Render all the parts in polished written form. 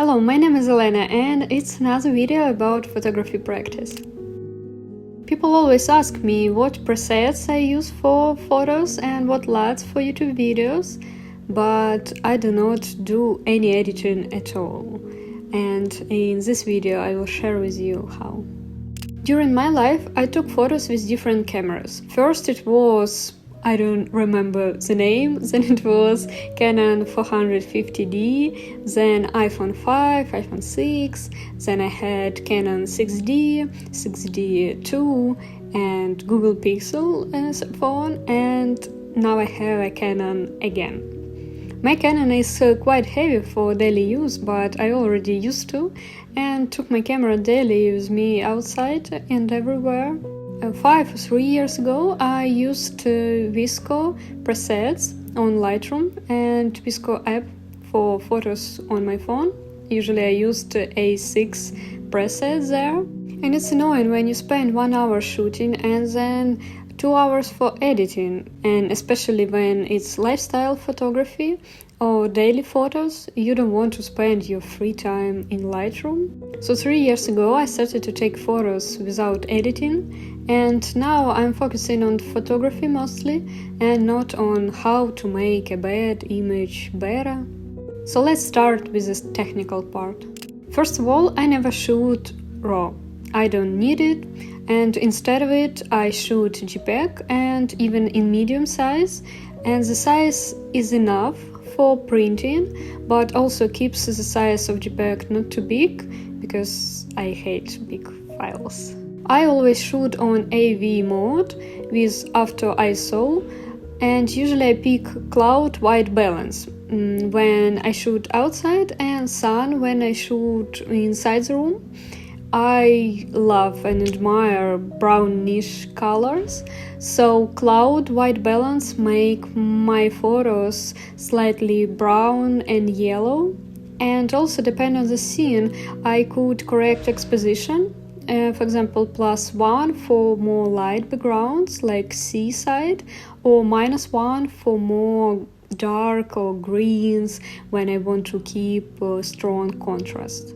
Hello, my name is Elena and it's another video about photography practice. People always ask me what presets I use for photos and what LUTs for YouTube videos, but I do not do any editing at all. And in this video I will share with you how. During my life I took photos with different cameras. First it was, I don't remember the name, then it was Canon 450D, then iPhone 5, iPhone 6, then I had Canon 6D, 6D2 and Google Pixel as a phone, and now I have a Canon again. My Canon is quite heavy for daily use, but I already used to and took my camera daily with me outside and everywhere. 5 or 3 years ago I used Visco presets on Lightroom and Visco app for photos on my phone. Usually I used A6 presets there. And it's annoying when you spend 1 hour shooting and then 2 hours for editing, and especially when it's lifestyle photography or daily photos, you don't want to spend your free time in Lightroom. So 3 years ago I started to take photos without editing, and now I'm focusing on photography mostly and not on how to make a bad image better. So let's start with this technical part. First of all, I never shoot RAW. I don't need it, and instead of it I shoot JPEG, and even in medium size, and the size is enough for printing, but also keeps the size of JPEG not too big, because I hate big files. I always shoot on AV mode with after ISO, and usually I pick cloud white balance when I shoot outside and sun when I shoot inside the room. I love and admire brownish colors, so cloud white balance make my photos slightly brown and yellow. And also, depending on the scene, I could correct exposition. For example, +1 for more light backgrounds like seaside, or -1 for more dark or greens when I want to keep strong contrast.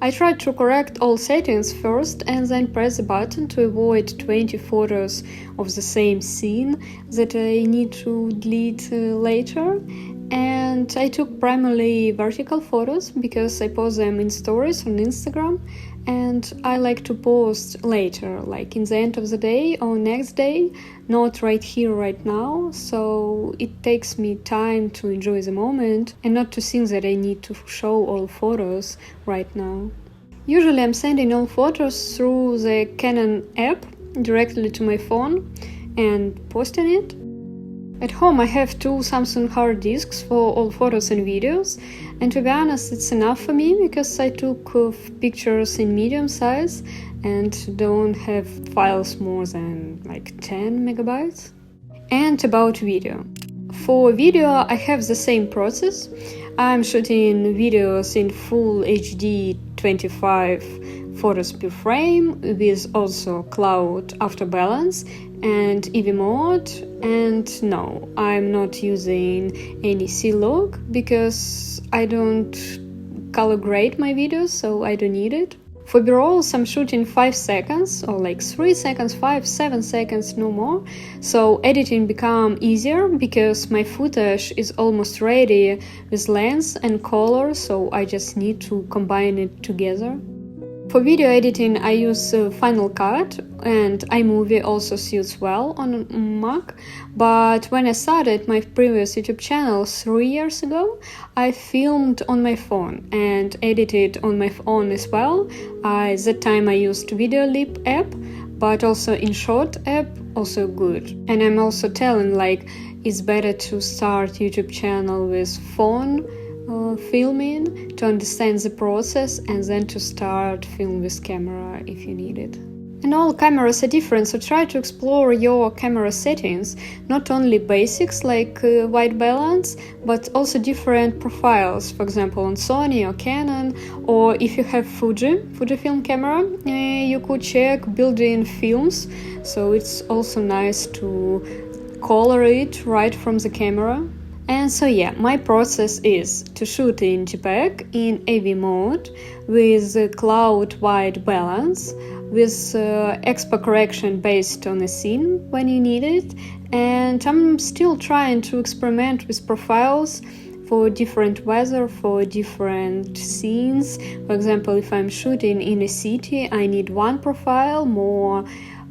I try to correct all settings first and then press the button to avoid 20 photos of the same scene that I need to delete later. And I took primarily vertical photos because I post them in stories on Instagram, and I like to post later, like in the end of the day or next day, not right here, right now, so it takes me time to enjoy the moment and not to think that I need to show all photos right now. Usually I'm sending all photos through the Canon app directly to my phone and posting it. At home I have 2 Samsung hard disks for all photos and videos, and to be honest it's enough for me because I took pictures in medium size and don't have files more than like 10 megabytes. And about video. For video I have the same process. I'm shooting videos in full HD 25 photos per frame with also cloud after balance and EV mode, and no, I'm not using any C-Log because I don't color grade my videos, so I don't need it. For B-rolls I'm shooting 5 seconds or like 3 seconds, 5, 7 seconds, no more, so editing become easier because my footage is almost ready with lens and color, so I just need to combine it together. For video editing I use Final Cut, and iMovie also suits well on Mac, but when I started my previous YouTube channel 3 years ago, I filmed on my phone and edited on my phone as well. That time I used Videolip app, but also InShot app, also good. And I'm also telling like it's better to start YouTube channel with phone filming to understand the process, and then to start film with camera if you need it. And all cameras are different, so try to explore your camera settings, not only basics like white balance, but also different profiles, for example on Sony or Canon, or if you have Fujifilm camera, you could check built-in films, so it's also nice to color it right from the camera. And so yeah, my process is to shoot in JPEG in AV mode with cloud white balance, with expo correction based on a scene when you need it, and I'm still trying to experiment with profiles for different weather, for different scenes. For example, if I'm shooting in a city, I need one profile, more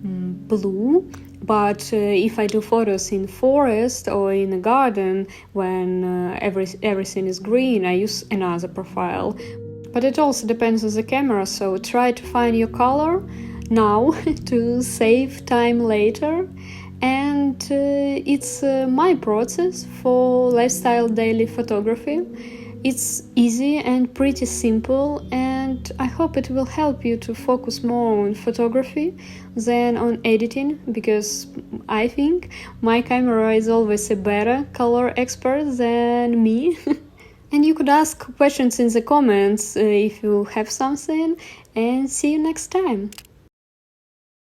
blue. But if I do photos in forest or in a garden when everything is green, I use another profile. But it also depends on the camera, so try to find your color now to save time later. And it's my process for lifestyle daily photography. It's easy and pretty simple, and I hope it will help you to focus more on photography than on editing, because I think my camera is always a better color expert than me. And you could ask questions in the comments if you have something, and see you next time.